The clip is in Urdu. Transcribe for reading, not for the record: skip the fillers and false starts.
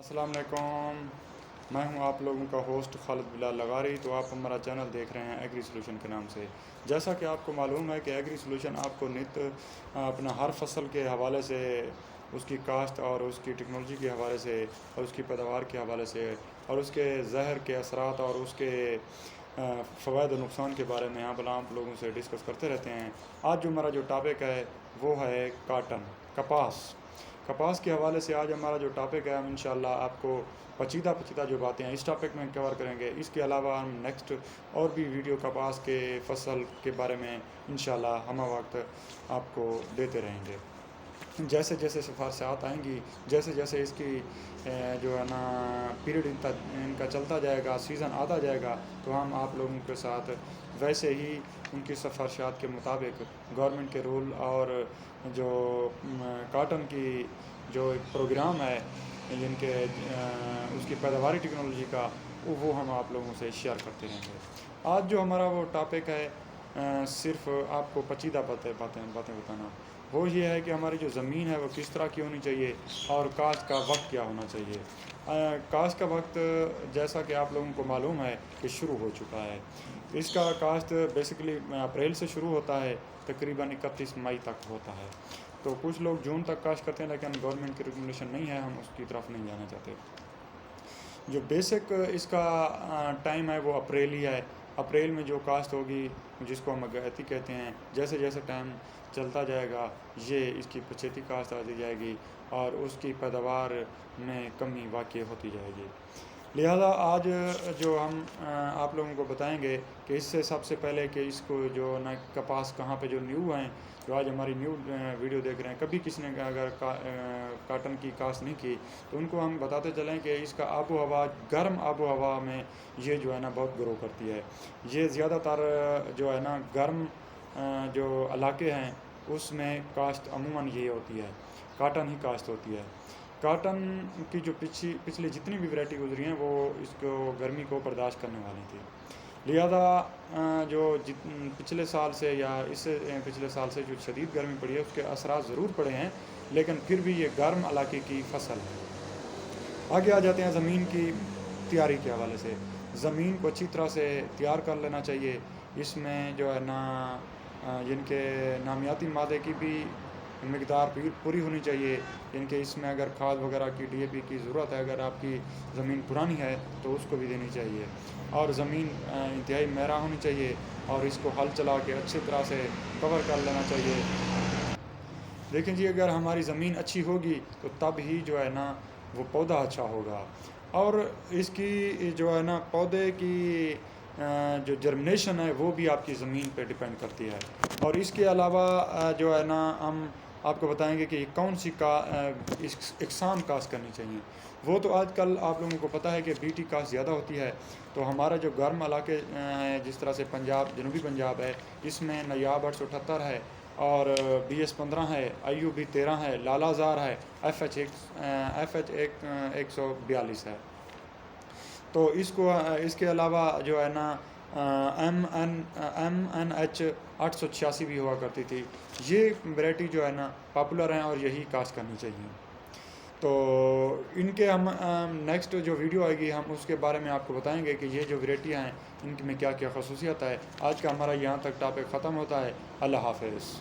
السلام علیکم، میں ہوں آپ لوگوں کا ہوسٹ خالد بلال لغاری۔ تو آپ ہمارا چینل دیکھ رہے ہیں ایگری سولوشن کے نام سے۔ جیسا کہ آپ کو معلوم ہے کہ ایگری سولوشن آپ کو اپنا ہر فصل کے حوالے سے، اس کی کاشت اور اس کی ٹیکنالوجی کے حوالے سے اور اس کی پیداوار کے حوالے سے اور اس کے زہر کے اثرات اور اس کے فوائد و نقصان کے بارے میں آپ لوگوں سے ڈسکس کرتے رہتے ہیں۔ آج جو ہمارا جو ٹاپک ہے وہ ہے کپاس کے حوالے سے آج ہمارا جو ٹاپک ہے، ہم انشاءاللہ آپ کو پیچیدہ جو باتیں ہیں اس ٹاپک میں کور کریں گے۔ اس کے علاوہ ہم نیکسٹ اور بھی ویڈیو کپاس کے فصل کے بارے میں انشاءاللہ ہم وقت آپ کو دیتے رہیں گے۔ جیسے جیسے سفارشات آئیں گی، جیسے جیسے اس کی جو ہے نا پیریڈ ان کا چلتا جائے گا، سیزن آتا جائے گا، تو ہم آپ لوگوں کے ساتھ ویسے ہی ان کی سفارشات کے مطابق گورنمنٹ کے رول اور جو کاٹن کی جو ایک پروگرام ہے جن کے اس کی پیداواری ٹیکنالوجی کا، وہ ہم آپ لوگوں سے شیئر کرتے رہیں گے۔ آج جو ہمارا وہ ٹاپک ہے، صرف آپ کو پیچیدہ باتیں بتانا، وہ یہ ہے کہ ہماری جو زمین ہے وہ کس طرح کی ہونی چاہیے اور کاشت کا وقت کیا ہونا چاہیے۔ کاشت کا وقت جیسا کہ آپ لوگوں کو معلوم ہے کہ شروع ہو چکا ہے۔ اس کا کاشت بیسیکلی اپریل سے شروع ہوتا ہے، تقریباً 31 مئی تک ہوتا ہے۔ تو کچھ لوگ جون تک کاشت کرتے ہیں، لیکن گورنمنٹ کی ریکمنڈیشن نہیں ہے، ہم اس کی طرف نہیں جانا چاہتے۔ جو بیسک اس کا ٹائم ہے وہ اپریل ہی ہے۔ اپریل میں جو کاشت ہوگی، جس کو ہم اگیتی کہتے ہیں، جیسے جیسے ٹائم چلتا جائے گا یہ اس کی پچھیتی کاشت آتی جائے گی اور اس کی پیداوار میں کمی واقع ہوتی جائے گی۔ لہذا آج جو ہم آپ لوگوں کو بتائیں گے کہ اس سے سب سے پہلے کہ اس کو جو نا کپاس کہاں پہ جو نیو ہیں، جو آج ہماری نیو ویڈیو دیکھ رہے ہیں، کبھی کسی نے اگر کاٹن کی کاشت نہیں کی تو ان کو ہم بتاتے چلیں کہ اس کا آب و ہوا، گرم آب و ہوا میں یہ جو ہے نا بہت گرو کرتی ہے۔ یہ زیادہ تر جو ہے نا گرم جو علاقے ہیں اس میں کاشت عموماً یہ ہوتی ہے، کاٹن ہی کاشت ہوتی ہے۔ کاٹن کی جو پچھلی جتنی بھی ورائٹی گزری ہیں وہ اس کو گرمی کو برداشت کرنے والی تھی۔ لہذا جو پچھلے سال سے یا اس سے پچھلے سال سے جو شدید گرمی پڑی ہے اس کے اثرات ضرور پڑے ہیں، لیکن پھر بھی یہ گرم علاقے کی فصل ہے۔ آگے آ جاتے ہیں زمین کی تیاری کے حوالے سے۔ زمین کو اچھی طرح سے تیار کر لینا چاہیے۔ اس میں جو ہے نا جن کے نامیاتی مادے کی بھی مقدار پوری ہونی چاہیے، جن کے اس میں اگر کھاد وغیرہ کی ڈی اے پی کی ضرورت ہے، اگر آپ کی زمین پرانی ہے تو اس کو بھی دینی چاہیے، اور زمین انتہائی میرا ہونی چاہیے اور اس کو ہل چلا کے اچھی طرح سے کور کر لینا چاہیے۔ دیکھیں جی، اگر ہماری زمین اچھی ہوگی تو تب ہی جو ہے نا وہ پودا اچھا ہوگا، اور اس کی جو ہے نا پودے کی جو جرمنیشن ہے وہ بھی آپ کی زمین پہ ڈیپینڈ کرتی ہے۔ اور اس کے علاوہ جو ہے نا ہم آپ کو بتائیں گے کہ کون سی اقسام کاشت کرنی چاہیے۔ وہ تو آج کل آپ لوگوں کو پتہ ہے کہ بی ٹی کاشت زیادہ ہوتی ہے، تو ہمارا جو گرم علاقے ہیں جس طرح سے پنجاب، جنوبی پنجاب ہے، اس میں نیاب 878 ہے اور BS 15 ہے، IUB 13 ہے، لالا زار ہے، FH 142 ہے۔ تو اس کے علاوہ جو ہے نا MNH 886 بھی ہوا کرتی تھی۔ یہ ورائٹی جو ہے نا پاپولر ہیں اور یہی کاشت کرنی چاہیے۔ تو ان کے ہم نیکسٹ جو ویڈیو آئے گی ہم اس کے بارے میں آپ کو بتائیں گے کہ یہ جو ورائٹیاں ہیں ان میں کیا کیا خصوصیت ہے۔ آج کا ہمارا یہاں تک ٹاپک ختم ہوتا ہے۔ اللہ حافظ۔